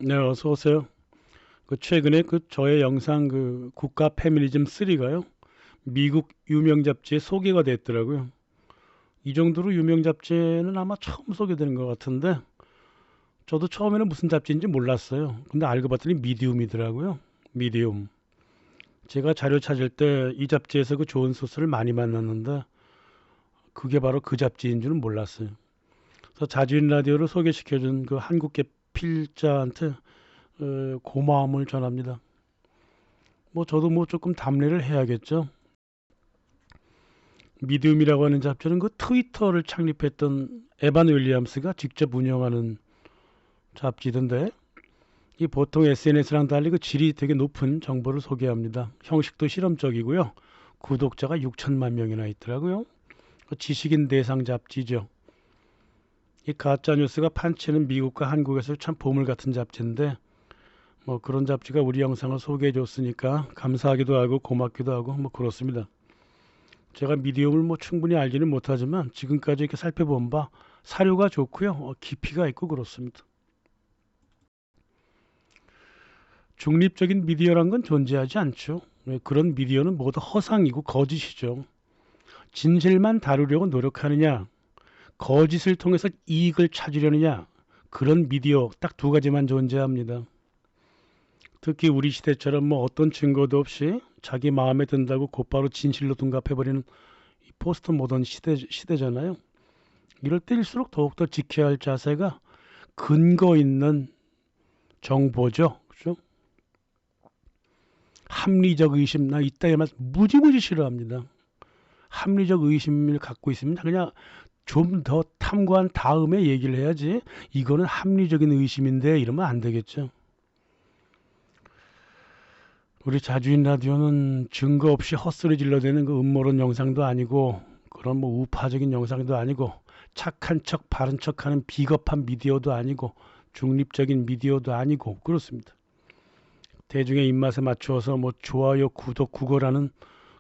네, 어서 오세요. 최근에 저의 영상 국가 페미니즘 3가요. 미국 유명 잡지에 소개가 됐더라고요. 이 정도로 유명 잡지는 아마 처음 소개되는 것 같은데 저도 처음에는 무슨 잡지인지 몰랐어요. 근데 알고 봤더니 미디움이더라고요. 미디움. 제가 자료 찾을 때 이 잡지에서 좋은 소스를 많이 만났는데 그게 바로 그 잡지인 줄은 몰랐어요. 그래서 자주인 라디오를 소개시켜준 한국계 필자한테 고마움을 전합니다. 저도 조금 답례를 해야겠죠. 미디움이라고 하는 잡지는 트위터를 창립했던 에반 윌리엄스가 직접 운영하는 잡지던데 이 보통 SNS랑 달리 질이 되게 높은 정보를 소개합니다. 형식도 실험적이고요. 구독자가 6천만 명이나 있더라고요. 지식인 대상 잡지죠. 이 가짜 뉴스가 판치는 미국과 한국에서 참 보물 같은 잡지인데 그런 잡지가 우리 영상을 소개해 줬으니까 감사하기도 하고 고맙기도 하고 그렇습니다. 제가 미디움을 충분히 알지는 못하지만 지금까지 이렇게 살펴본 바 사료가 좋고요. 깊이가 있고 그렇습니다. 중립적인 미디어란 건 존재하지 않죠. 그런 미디어는 모두 허상이고 거짓이죠. 진실만 다루려고 노력하느냐, 거짓을 통해서 이익을 찾으려느냐, 그런 미디어 딱 두 가지만 존재합니다. 특히 우리 시대처럼 어떤 증거도 없이 자기 마음에 든다고 곧바로 진실로 둔갑해버리는 포스트 모던 시대잖아요. 이럴 때일수록 더욱더 지켜야 할 자세가 근거 있는 정보죠. 그죠? 합리적 의심, 나 이따위 말 무지무지 싫어합니다. 합리적 의심을 갖고 있으면 그냥 좀 더 탐구한 다음에 얘기를 해야지. 이거는 합리적인 의심인데 이러면 안 되겠죠. 우리 자주인 라디오는 증거 없이 헛소리 질러대는 음모론 영상도 아니고 그런 우파적인 영상도 아니고 착한 척 바른 척하는 비겁한 미디어도 아니고 중립적인 미디어도 아니고 그렇습니다. 대중의 입맛에 맞추어서 좋아요, 구독, 구걸하는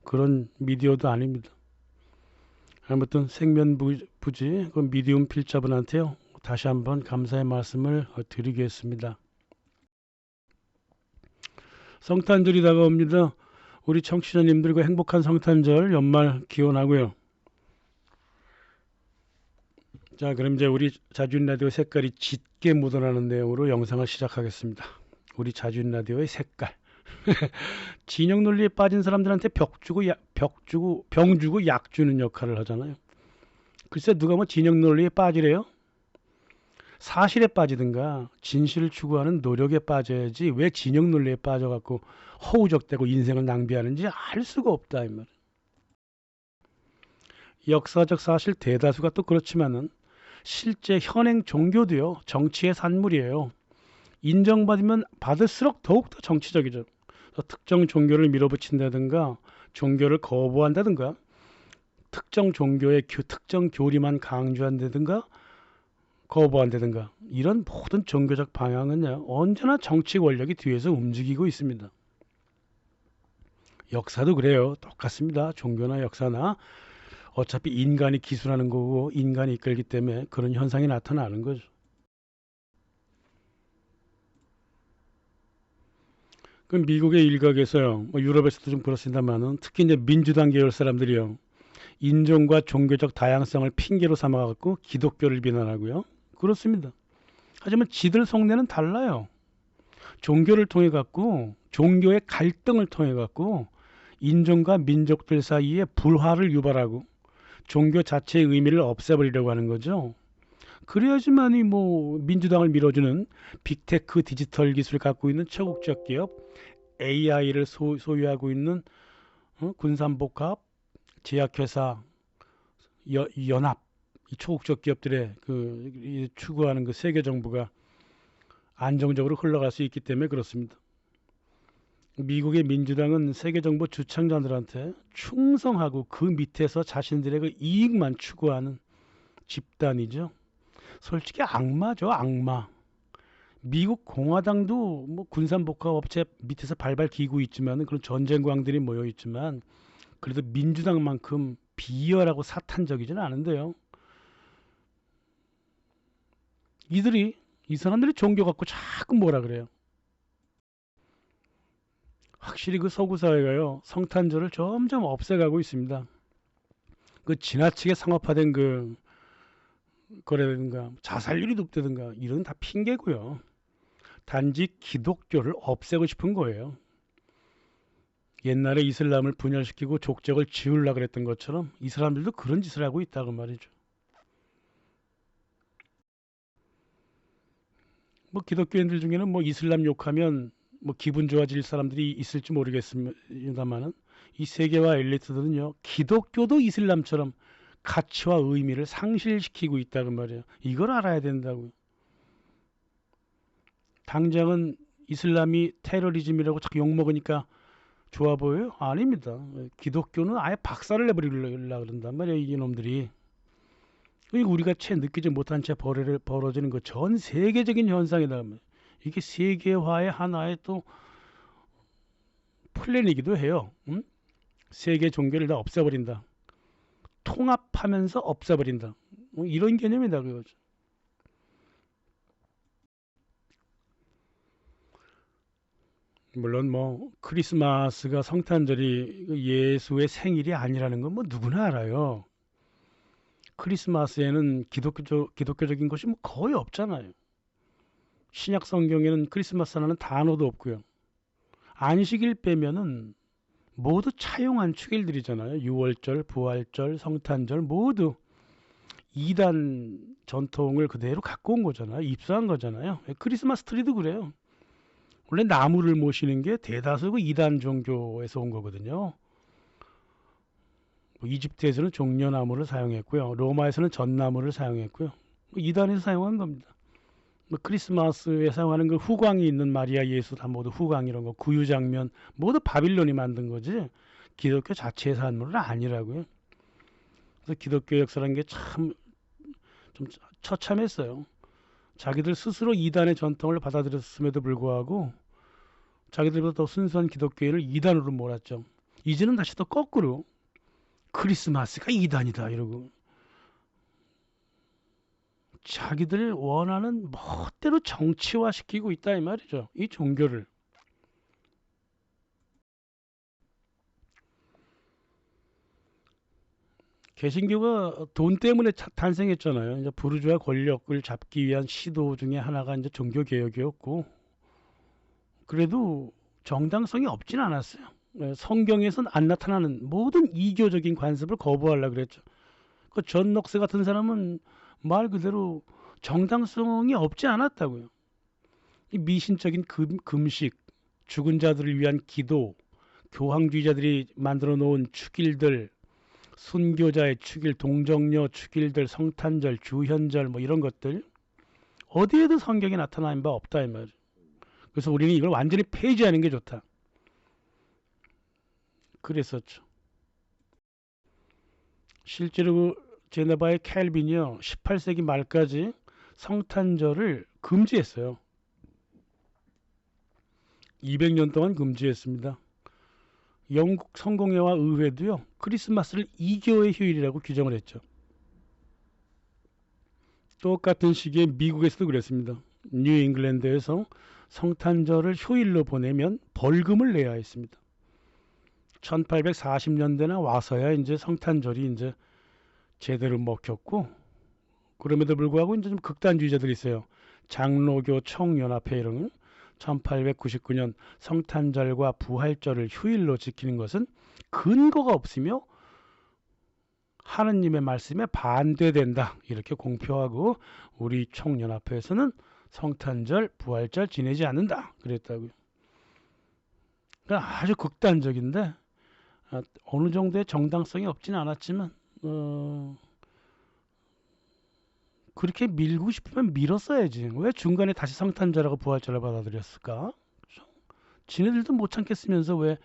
그런 미디어도 아닙니다. 아무튼 생면부지 미디움 필자분한테요. 다시 한번 감사의 말씀을 드리겠습니다. 성탄절이 다가옵니다. 우리 청취자님들과 행복한 성탄절 연말 기원하고요. 자, 그럼 이제 우리 자주인 라디오 색깔이 짙게 묻어나는 내용으로 영상을 시작하겠습니다. 우리 자주인 라디오의 색깔. 진영 논리에 빠진 사람들한테 병 주고 약 주는 역할을 하잖아요. 글쎄 누가 진영 논리에 빠지래요? 사실에 빠지든가 진실을 추구하는 노력에 빠져야지 왜 진영 논리에 빠져갖고 허우적대고 인생을 낭비하는지 알 수가 없다 이 말. 역사적 사실 대다수가 또 그렇지만은 실제 현행 종교도요 정치의 산물이에요. 인정받으면 받을수록 더욱더 정치적이죠. 특정 종교를 밀어붙인다든가 종교를 거부한다든가 특정 종교의 특정 교리만 강조한다든가 거부한다든가 이런 모든 종교적 방향은요 언제나 정치 권력이 뒤에서 움직이고 있습니다. 역사도 그래요. 똑같습니다. 종교나 역사나 어차피 인간이 기술하는 거고 인간이 이끌기 때문에 그런 현상이 나타나는 거죠. 그 미국의 일각에서요, 유럽에서도 좀 그렇습니다만은 특히 이제 민주당 계열 사람들이요, 인종과 종교적 다양성을 핑계로 삼아갖고 기독교를 비난하고요. 그렇습니다. 하지만 지들 속내는 달라요. 종교를 통해 갖고 종교의 갈등을 통해 갖고 인종과 민족들 사이에 불화를 유발하고 종교 자체의 의미를 없애버리려고 하는 거죠. 그래야지만이 민주당을 밀어주는 빅테크 디지털 기술을 갖고 있는 초국적 기업 AI를 소유하고 있는 군산복합 제약회사 연합 이 초국적 기업들의 추구하는 세계 정부가 안정적으로 흘러갈 수 있기 때문에 그렇습니다. 미국의 민주당은 세계 정부 주창자들한테 충성하고 그 밑에서 자신들의 이익만 추구하는 집단이죠. 솔직히 악마죠, 악마. 미국 공화당도 군산복합업체 밑에서 발발 기고 있지만 그런 전쟁광들이 모여 있지만 그래도 민주당만큼 비열하고 사탄적이지는 않은데요. 이들이 이 사람들이 종교 갖고 자꾸 뭐라 그래요. 확실히 그 서구 사회가요, 성탄절을 점점 없애가고 있습니다. 그 지나치게 상업화된 그 거래든가 자살률이 높다든가 이런 다 핑계고요. 단지 기독교를 없애고 싶은 거예요. 옛날에 이슬람을 분열시키고 족적을 지으려고 그랬던 것처럼 이 사람들도 그런 짓을 하고 있다고 말이죠. 뭐 기독교인들 중에는 뭐 이슬람 욕하면 뭐 기분 좋아질 사람들이 있을지 모르겠습니다만은 이 세계화 엘리트들은요, 기독교도 이슬람처럼 가치와 의미를 상실시키고 있다고 말이에요. 이걸 알아야 된다고요. 당장은 이슬람이 테러리즘이라고 자꾸 욕먹으니까 좋아 보여요? 아닙니다. 기독교는 아예 박살을 내버리려고 그런단 말이에요, 이놈들이. 우리가 채 느끼지 못한 채 벌어지는 거 전 세계적인 현상이다. 이게 세계화의 하나의 또 플랜이기도 해요. 응? 세계 종교를 다 없애버린다. 통합하면서 없애버린다. 이런 개념이다 그거죠. 물론 뭐 크리스마스가 성탄절이 예수의 생일이 아니라는 건 뭐 누구나 알아요. 크리스마스에는 기독교적인 것이 뭐 거의 없잖아요. 신약 성경에는 크리스마스라는 단어도 없고요. 안식일 빼면은 모두 차용한 축일들이잖아요. 유월절, 부활절, 성탄절 모두 이단 전통을 그대로 갖고 온 거잖아요. 입수한 거잖아요. 크리스마스 트리도 그래요. 원래 나무를 모시는 게 대다수 그 이단 종교에서 온 거거든요. 뭐 이집트에서는 종려나무를 사용했고요. 로마에서는 전나무를 사용했고요. 이단에서 사용한 겁니다. 뭐 크리스마스에 사용하는 그 후광이 있는 마리아 예수 다 모두 후광 이런 거 구유 장면 모두 바빌론이 만든 거지 기독교 자체의 산물은 아니라고요. 그래서 기독교 역사라는 게 참 좀 처참했어요. 자기들 스스로 이단의 전통을 받아들였음에도 불구하고 자기들보다 더 순수한 기독교인을 이단으로 몰았죠. 이제는 다시 또 거꾸로 크리스마스가 이단이다 이러고 자기들 원하는 멋대로 정치화시키고 있다 이 말이죠. 이 종교를. 개신교가 돈 때문에 탄생했잖아요. 이제 부르주아 권력을 잡기 위한 시도 중에 하나가 이제 종교 개혁이었고, 그래도 정당성이 없진 않았어요. 성경에선 안 나타나는 모든 이교적인 관습을 거부하려고 그랬죠. 그 존 녹스 같은 사람은 말 그대로 정당성이 없지 않았다고요. 이 미신적인 금식, 죽은 자들을 위한 기도, 교황주의자들이 만들어 놓은 축일들, 순교자의 축일, 동정녀 축일들, 성탄절, 주현절 뭐 이런 것들 어디에도 성경에 나타난 바 없다 이 말. 그래서 우리는 이걸 완전히 폐지하는 게 좋다. 그랬었죠. 실제로 제네바의 캘빈이요 18세기 말까지 성탄절을 금지했어요. 200년 동안 금지했습니다. 영국 성공회와 의회도요 크리스마스를 이교의 휴일이라고 규정을 했죠. 똑같은 시기에 미국에서도 그랬습니다. 뉴잉글랜드에서 성탄절을 휴일로 보내면 벌금을 내야 했습니다. 1840년대나 와서야 이제 성탄절이 이제 제대로 먹혔고 그럼에도 불구하고 이제 좀 극단주의자들이 있어요. 장로교 총연합회 이런 거. 1899년 성탄절과 부활절을 휴일로 지키는 것은 근거가 없으며 하느님의 말씀에 반대된다. 이렇게 공표하고 우리 총연합회에서는 성탄절, 부활절 지내지 않는다. 그랬다고요. 그러니까 아주 극단적인데 어느 정도의 정당성이 없지는 않았지만 그렇게 밀고 싶으면 밀었어야지. 왜 중간에 다시 성탄절하고 부활절을 받아들였을까? 지네들도 못 참겠으면서 왜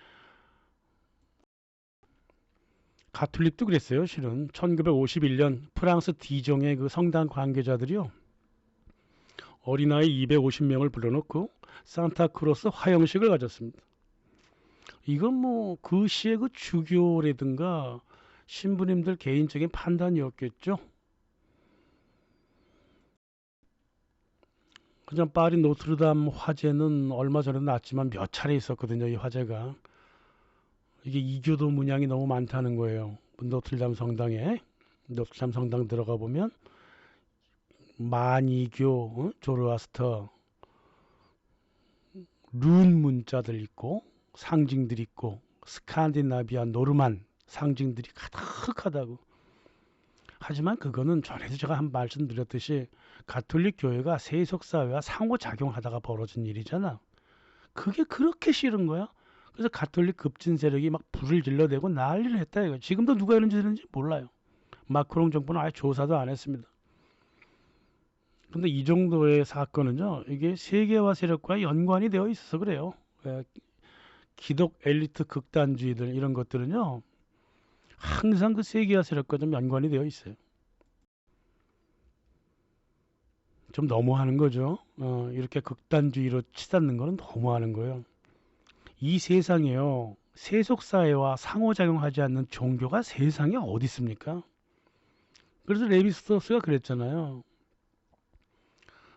가톨릭도 그랬어요. 실은 1951년 프랑스 디종의 그 성당 관계자들이요. 어린아이 250명을 불러놓고 산타크로스 화형식을 가졌습니다. 이건 뭐 그 시의 그 주교라든가 신부님들 개인적인 판단이었겠죠. 그냥 파리 노트르담 화재는 얼마 전에도 났지만 몇 차례 있었거든요. 이 화재가. 이게 이교도 문양이 너무 많다는 거예요. 노트르담 성당에. 노트르담 성당 들어가 보면 만이교, 조르아스터, 룬 문자들 있고 상징들 있고 스칸디나비아 노르만 상징들이 가득하다고. 하지만 그거는 전에도 제가 한 말씀드렸듯이 가톨릭 교회가 세속사회와 상호작용하다가 벌어진 일이잖아. 그게 그렇게 싫은 거야. 그래서 가톨릭 급진 세력이 막 불을 질러대고 난리를 했다 이거. 지금도 누가 이런 짓을 하는지 몰라요. 마크롱 정부는 아예 조사도 안 했습니다. 근데 이 정도의 사건은요, 이게 세계화 세력과 연관이 되어 있어서 그래요. 기독 엘리트 극단주의들 이런 것들은요, 항상 그 세계화 세력과 좀 연관이 되어 있어요. 좀 너무하는 거죠. 이렇게 극단주의로 치닫는 거는 너무하는 거예요. 이 세상에요, 세속사회와 상호작용하지 않는 종교가 세상에 어디 있습니까? 그래서 레비스토스가 그랬잖아요.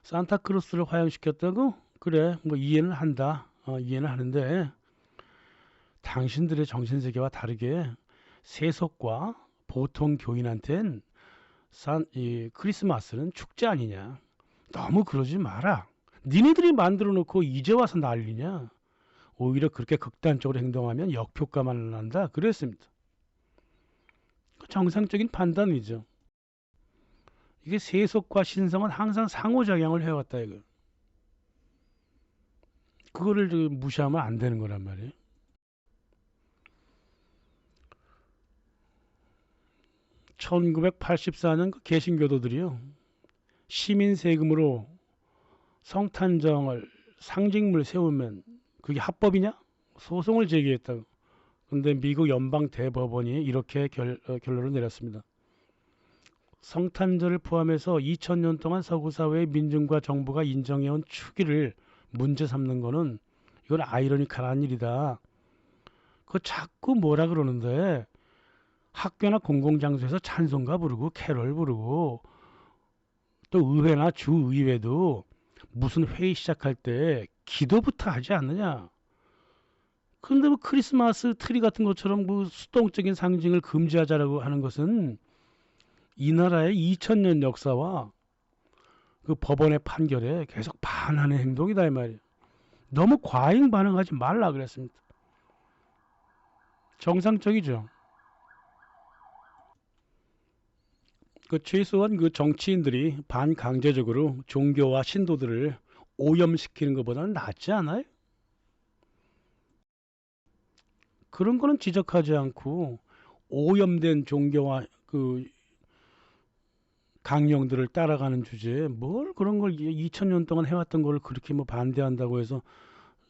산타크로스를 화형시켰다고? 그래, 뭐 이해는 한다. 이해는 하는데 당신들의 정신세계와 다르게 세속과 보통 교인한텐 이 크리스마스는 축제 아니냐. 너무 그러지 마라. 니네들이 만들어 놓고 이제 와서 난리냐. 오히려 그렇게 극단적으로 행동하면 역효과만 난다. 그랬습니다. 정상적인 판단이죠. 이게 세속과 신성은 항상 상호작용을 해왔다 이거. 그거를 무시하면 안 되는 거란 말이에요. 1984년 그 개신교도들이요. 시민 세금으로 성탄정을 상징물 세우면 그게 합법이냐? 소송을 제기했다고. 근데 미국 연방 대법원이 이렇게 결론을 내렸습니다. 성탄절을 포함해서 2000년 동안 서구 사회의 민중과 정부가 인정해온 추기를 문제 삼는 거는 이건 아이러니컬한 일이다. 그거 자꾸 뭐라 그러는데 학교나 공공장소에서 찬송가 부르고 캐롤 부르고 또 의회나 주의회도 무슨 회의 시작할 때 기도부터 하지 않느냐. 그런데 뭐 크리스마스 트리 같은 것처럼 그 수동적인 상징을 금지하자라고 하는 것은 이 나라의 2000년 역사와 그 법원의 판결에 계속 반하는 행동이다 이 말이에요. 너무 과잉 반응하지 말라 그랬습니다. 정상적이죠. 그 최소한 그 정치인들이 반강제적으로 종교와 신도들을 오염시키는 것보다는 낫지 않아요? 그런 거는 지적하지 않고 오염된 종교와 그 강령들을 따라가는 주제에 뭘 그런 걸 2000년 동안 해왔던 걸 그렇게 뭐 반대한다고 해서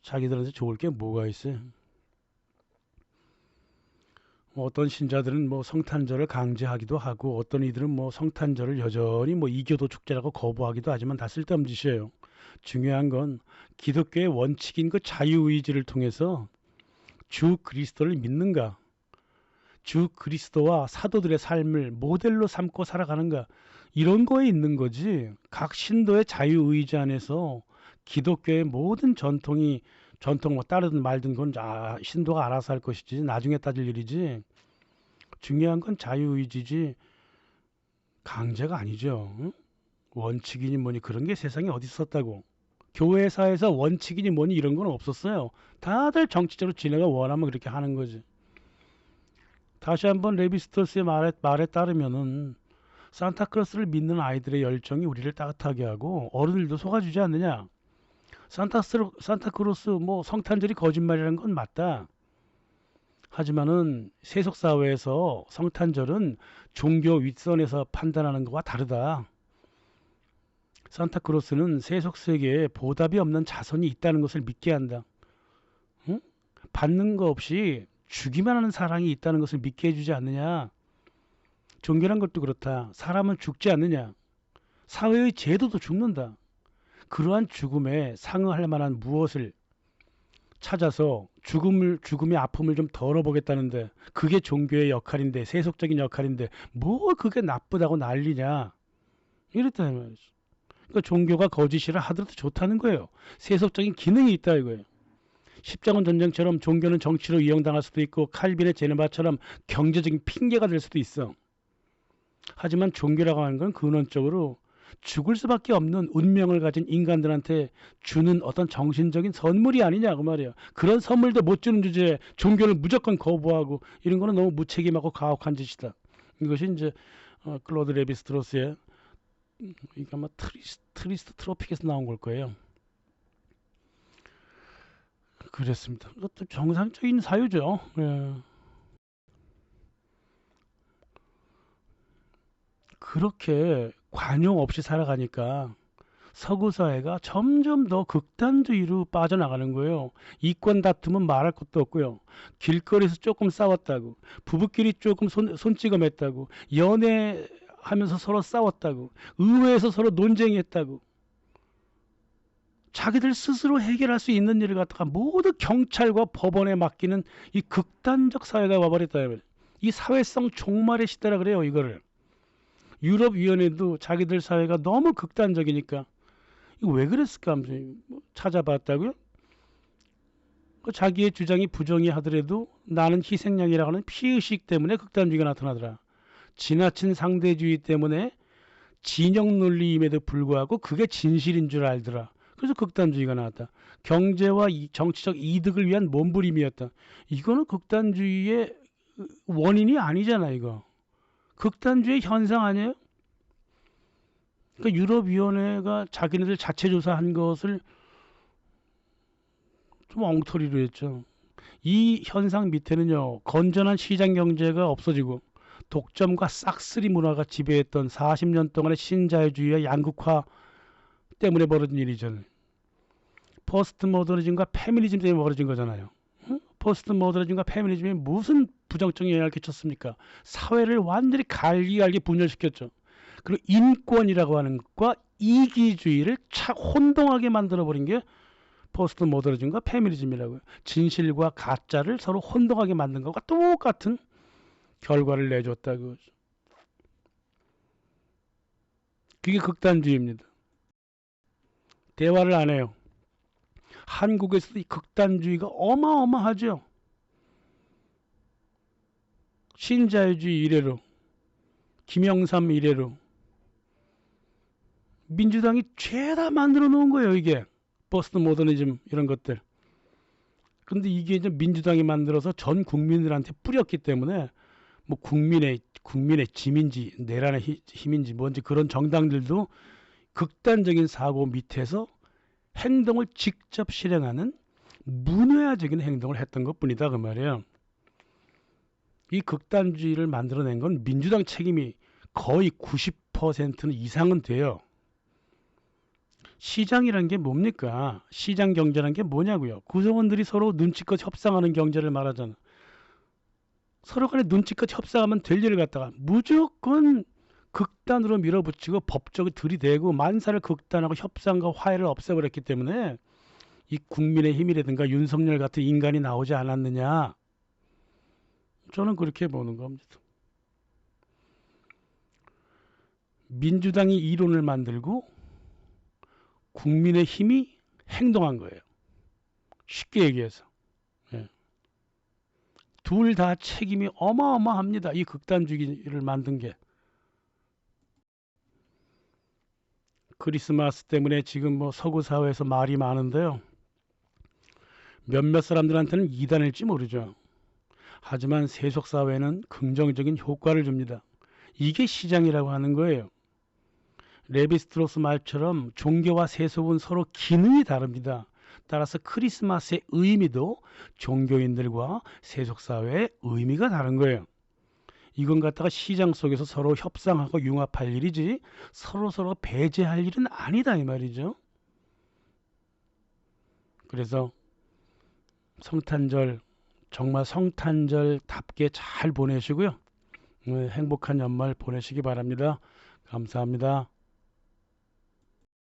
자기들한테 좋을 게 뭐가 있어요? 뭐 어떤 신자들은 뭐 성탄절을 강제하기도 하고 어떤 이들은 뭐 성탄절을 여전히 뭐 이교도 축제라고 거부하기도 하지만 다 쓸데없는 짓이에요. 중요한 건 기독교의 원칙인 그 자유의지를 통해서 주 그리스도를 믿는가, 주 그리스도와 사도들의 삶을 모델로 삼고 살아가는가, 이런 거에 있는 거지. 각 신도의 자유의지 안에서 기독교의 모든 전통 뭐 따르든 말든 건 신도가 알아서 할 것이지 나중에 따질 일이지. 중요한 건 자유의지지 강제가 아니죠. 응? 원칙이니 뭐니 그런 게 세상에 어디 있었다고. 교회사에서 원칙이니 뭐니 이런 건 없었어요. 다들 정치적으로 지네가 원하면 그렇게 하는 거지. 다시 한번 레비스토스의 말에 따르면은 산타크로스를 믿는 아이들의 열정이 우리를 따뜻하게 하고 어른들도 속아주지 않느냐. 산타크로스 뭐 성탄절이 거짓말이라는 건 맞다. 하지만은 세속 사회에서 성탄절은 종교 윗선에서 판단하는 것과 다르다. 산타크로스는 세속 세계에 보답이 없는 자손이 있다는 것을 믿게 한다. 응? 받는 거 없이 주기만 하는 사랑이 있다는 것을 믿게 해주지 않느냐. 종교란 것도 그렇다. 사람은 죽지 않느냐. 사회의 제도도 죽는다. 그러한 죽음에 상응할 만한 무엇을 찾아서 죽음의 아픔을 좀 덜어보겠다는데 그게 종교의 역할인데 세속적인 역할인데 뭐 그게 나쁘다고 난리냐. 이랬다는 말이죠. 그러니까 종교가 거짓이라 하더라도 좋다는 거예요. 세속적인 기능이 있다 이거예요. 십자군 전쟁처럼 종교는 정치로 이용당할 수도 있고 칼빈의 제네바처럼 경제적인 핑계가 될 수도 있어. 하지만 종교라고 하는 건 근원적으로 죽을 수밖에 없는 운명을 가진 인간들한테 주는 어떤 정신적인 선물이 아니냐 그 말이야. 그런 선물도 못 주는 주제에 종교를 무조건 거부하고 이런 거는 너무 무책임하고 가혹한 짓이다. 이것이 이제 클로드 레비스트로스의 이게 아마 트리스트 트로픽에서 나온 걸 거예요. 그랬습니다. 이것도 정상적인 사유죠. 예. 그렇게 관용 없이 살아가니까 서구 사회가 점점 더 극단주의로 빠져나가는 거예요. 이권 다툼은 말할 것도 없고요. 길거리에서 조금 싸웠다고, 부부끼리 조금 손찌검했다고, 연애하면서 서로 싸웠다고, 의회에서 서로 논쟁했다고, 자기들 스스로 해결할 수 있는 일을 갖다가 모두 경찰과 법원에 맡기는 이 극단적 사회가 와버렸다. 이 사회성 종말의 시대라 그래요. 이거를 유럽위원회도 자기들 사회가 너무 극단적이니까 이거 왜 그랬을까 하면서 찾아봤다고요. 자기의 주장이 부정의하더라도 나는 희생양이라고 하는 피의식 때문에 극단주의가 나타나더라. 지나친 상대주의 때문에 진영 논리임에도 불구하고 그게 진실인 줄 알더라. 그래서 극단주의가 나왔다. 경제와 정치적 이득을 위한 몸부림이었다. 이거는 극단주의의 원인이 아니잖아. 이거 극단주의 현상 아니에요? 그러니까 유럽위원회가 자기네들 자체 조사한 것을 좀 엉터리로 했죠. 이 현상 밑에는요, 건전한 시장 경제가 없어지고 독점과 싹쓸이 문화가 지배했던 40년 동안의 신자유주의와 양극화 때문에 벌어진 일이죠. 포스트 모더니즘과 페미니즘 때문에 벌어진 거잖아요. 포스트 모더니즘과 페미니즘이 무슨 부정적인 영향을 끼쳤습니까? 사회를 완전히 갈기갈기 분열시켰죠. 그리고 인권이라고 하는 것과 이기주의를 혼동하게 만들어버린 게 포스트 모더니즘과 페미니즘이라고요. 진실과 가짜를 서로 혼동하게 만든 것과 똑같은 결과를 내줬다고. 그게 극단주의입니다. 대화를 안 해요. 한국에서도 이 극단주의가 어마어마하죠. 신자유주의 이래로, 김영삼 이래로 민주당이 죄다 만들어 놓은 거예요. 이게 포스트 모더니즘 이런 것들. 근데 이게 이제 민주당이 만들어서 전 국민들한테 뿌렸기 때문에 뭐 국민의 짐인지 내란의 힘인지 뭔지 그런 정당들도 극단적인 사고 밑에서 행동을 직접 실행하는 문외화적인 행동을 했던 것뿐이다 그 말이에요. 이 극단주의를 만들어낸 건 민주당 책임이 거의 90% 이상은 돼요. 시장이란 게 뭡니까? 시장 경제란 게 뭐냐고요? 구성원들이 서로 눈치껏 협상하는 경제를 말하잖아. 서로 간에 눈치껏 협상하면 될 일을 갖다가 무조건 극단으로 밀어붙이고 법적으로 들이대고 만사를 극단하고 협상과 화해를 없애버렸기 때문에 이 국민의힘이라든가 윤석열 같은 인간이 나오지 않았느냐. 저는 그렇게 보는 겁니다. 민주당이 이론을 만들고 국민의힘이 행동한 거예요. 쉽게 얘기해서. 예. 둘 다 책임이 어마어마합니다. 이 극단주의를 만든 게. 크리스마스 때문에 지금 뭐 서구 사회에서 말이 많은데요. 몇몇 사람들한테는 이단일지 모르죠. 하지만 세속 사회는 긍정적인 효과를 줍니다. 이게 시장이라고 하는 거예요. 레비스트로스 말처럼 종교와 세속은 서로 기능이 다릅니다. 따라서 크리스마스의 의미도 종교인들과 세속 사회의 의미가 다른 거예요. 이건 갖다가 시장 속에서 서로 협상하고 융합할 일이지 서로 배제할 일은 아니다 이 말이죠. 그래서 성탄절 정말 성탄절답게 잘 보내시고요. 행복한 연말 보내시기 바랍니다. 감사합니다.